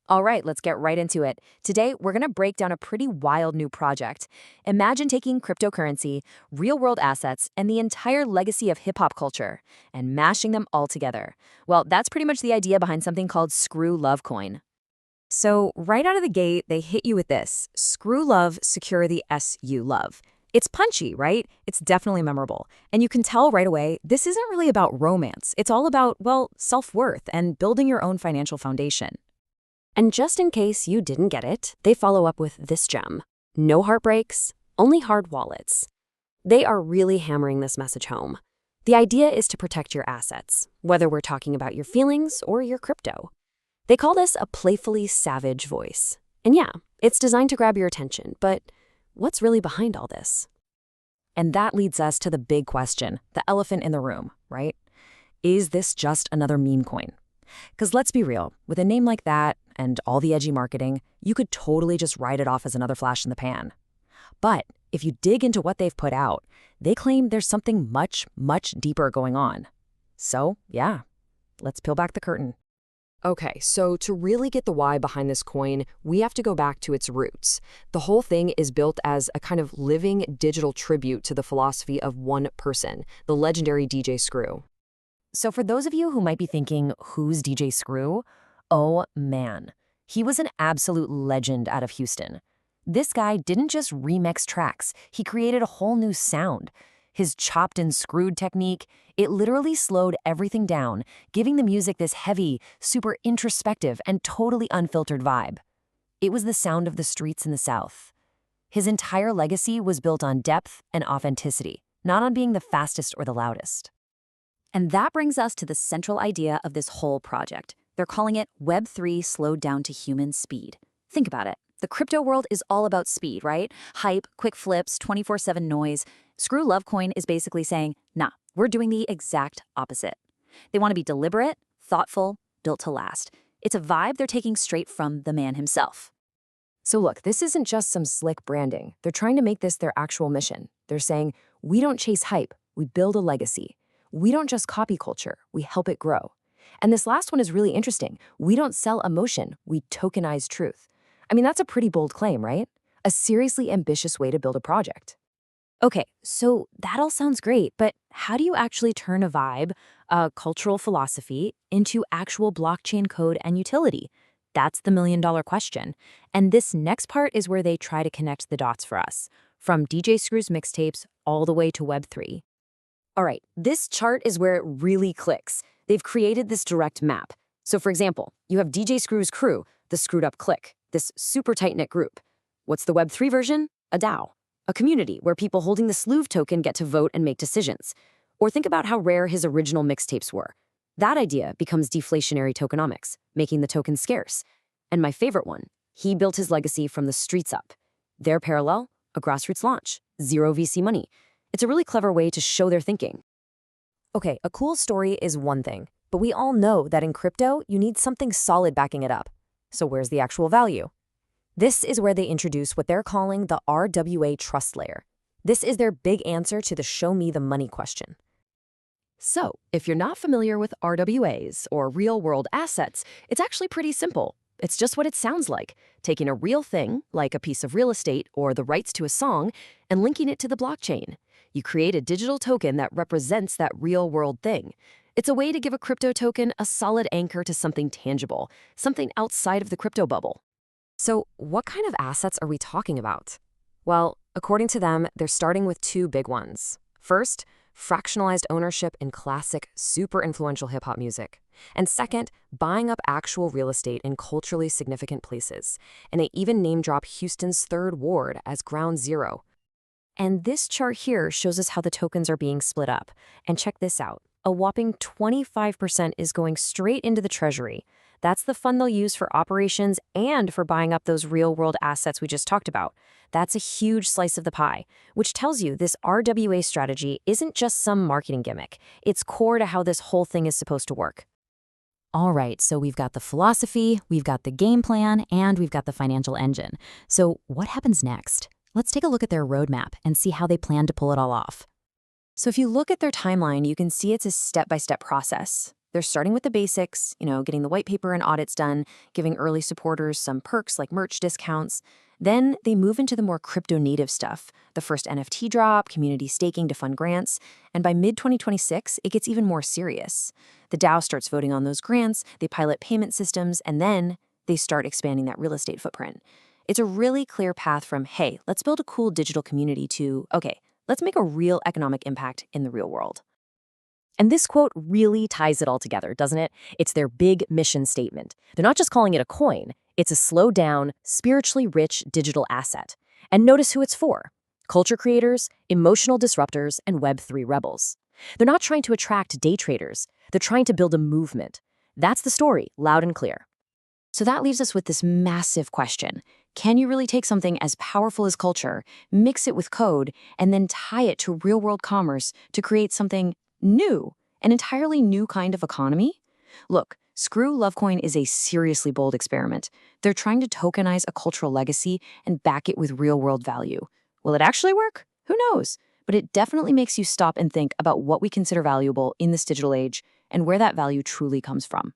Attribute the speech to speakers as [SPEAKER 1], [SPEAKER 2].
[SPEAKER 1] All right, let's get right into it. Today, we're going to break down a pretty wild new project. Imagine taking cryptocurrency, real world assets, and the entire legacy of hip hop culture and mashing them all together. Well, that's pretty much the idea behind something called Screw Love Coin. So, right out of the gate, they hit you with this Screw Love, Secure the SU Love. It's punchy, right? It's definitely memorable. And you can tell right away, this isn't really about romance. It's all about, well, self worth and building your own financial foundation. And just in case you didn't get it, they follow up with this gem. No heartbreaks, only hard wallets. They are really hammering this message home. The idea is to protect your assets, whether we're talking about your feelings or your crypto. They call this a playfully savage voice. And yeah, it's designed to grab your attention, but what's really behind all this? And that leads us to the big question, the elephant in the room, right? Is this just another meme coin? Because let's be real, with a name like that and all the edgy marketing, you could totally just write it off as another flash in the pan. But if you dig into what they've put out, they claim there's something much, much deeper going on. So, yeah, let's peel back the curtain.
[SPEAKER 2] Okay, so to really get the why behind this coin, we have to go back to its roots. The whole thing is built as a kind of living digital tribute to the philosophy of one person, the legendary DJ Screw.
[SPEAKER 1] So for those of you who might be thinking, who's DJ Screw? Oh man, he was an absolute legend out of Houston. This guy didn't just remix tracks, he created a whole new sound. His chopped and screwed technique, it literally slowed everything down, giving the music this heavy, super introspective, and totally unfiltered vibe. It was the sound of the streets in the South. His entire legacy was built on depth and authenticity, not on being the fastest or the loudest. And that brings us to the central idea of this whole project. They're calling it Web3 slowed down to human speed. Think about it. The crypto world is all about speed, right? Hype, quick flips, 24/7 noise. Screw Lovecoin is basically saying, nah, we're doing the exact opposite. They want to be deliberate, thoughtful, built to last. It's a vibe they're taking straight from the man himself.
[SPEAKER 2] So look, this isn't just some slick branding. They're trying to make this their actual mission. They're saying, we don't chase hype, we build a legacy. We don't just copy culture, we help it grow. And this last one is really interesting. We don't sell emotion, we tokenize truth. I mean, that's a pretty bold claim, right? A seriously ambitious way to build a project.
[SPEAKER 1] Okay, so that all sounds great, but how do you actually turn a vibe, a cultural philosophy, into actual blockchain code and utility? That's the million-dollar question. And this next part is where they try to connect the dots for us, from DJ Screw's mixtapes all the way to Web3. All right, this chart is where it really clicks. They've created this direct map. So for example, you have DJ Screw's crew, the Screwed Up Clique, this super tight-knit group. What's the Web3 version? A DAO, a community where people holding the Sleeve token get to vote and make decisions. Or think about how rare his original mixtapes were. That idea becomes deflationary tokenomics, making the token scarce. And my favorite one, he built his legacy from the streets up. Their parallel, a grassroots launch, zero VC money. It's a really clever way to show their thinking.
[SPEAKER 2] Okay, a cool story is one thing, but we all know that in crypto, you need something solid backing it up. So where's the actual value? This is where they introduce what they're calling the RWA trust layer. This is their big answer to the show me the money question.
[SPEAKER 1] So, if you're not familiar with RWAs, or real-world assets, it's actually pretty simple. It's just what it sounds like, taking a real thing, like a piece of real estate or the rights to a song, and linking it to the blockchain. You create a digital token that represents that real-world thing. It's a way to give a crypto token a solid anchor to something tangible, something outside of the crypto bubble.
[SPEAKER 2] So what kind of assets are we talking about? Well, according to them, they're starting with two big ones. First, fractionalized ownership in classic, super influential hip-hop music. And second, buying up actual real estate in culturally significant places. And they even name-drop Houston's 3rd Ward as Ground Zero. And this chart here shows us how the tokens are being split up. And check this out. A whopping 25% is going straight into the treasury. That's the fund they'll use for operations and for buying up those real-world assets we just talked about. That's a huge slice of the pie, which tells you this RWA strategy isn't just some marketing gimmick. It's core to how this whole thing is supposed to work. All right, so we've got the philosophy, we've got the game plan, and we've got the financial engine. So what happens next? Let's take a look at their roadmap and see how they plan to pull it all off. So if you look at their timeline, you can see it's a step-by-step process.
[SPEAKER 1] They're starting with the basics, getting the white paper and audits done, giving early supporters some perks like merch discounts. Then they move into the more crypto native stuff, the first NFT drop, community staking to fund grants, and by mid-2026, it gets even more serious. The DAO starts voting on those grants, they pilot payment systems, and then they start expanding that real estate footprint. It's a really clear path from, hey, let's build a cool digital community to, okay, let's make a real economic impact in the real world.
[SPEAKER 2] And this quote really ties it all together, doesn't it? It's their big mission statement. They're not just calling it a coin, it's a slowed down, spiritually rich digital asset. And notice who it's for: culture creators, emotional disruptors, and Web3 rebels. They're not trying to attract day traders, they're trying to build a movement. That's the story, loud and clear.
[SPEAKER 1] So that leaves us with this massive question. Can you really take something as powerful as culture, mix it with code, and then tie it to real-world commerce to create something new, an entirely new kind of economy? Look, Screw Lovecoin is a seriously bold experiment. They're trying to tokenize a cultural legacy and back it with real-world value. Will it actually work? Who knows? But it definitely makes you stop and think about what we consider valuable in this digital age and where that value truly comes from.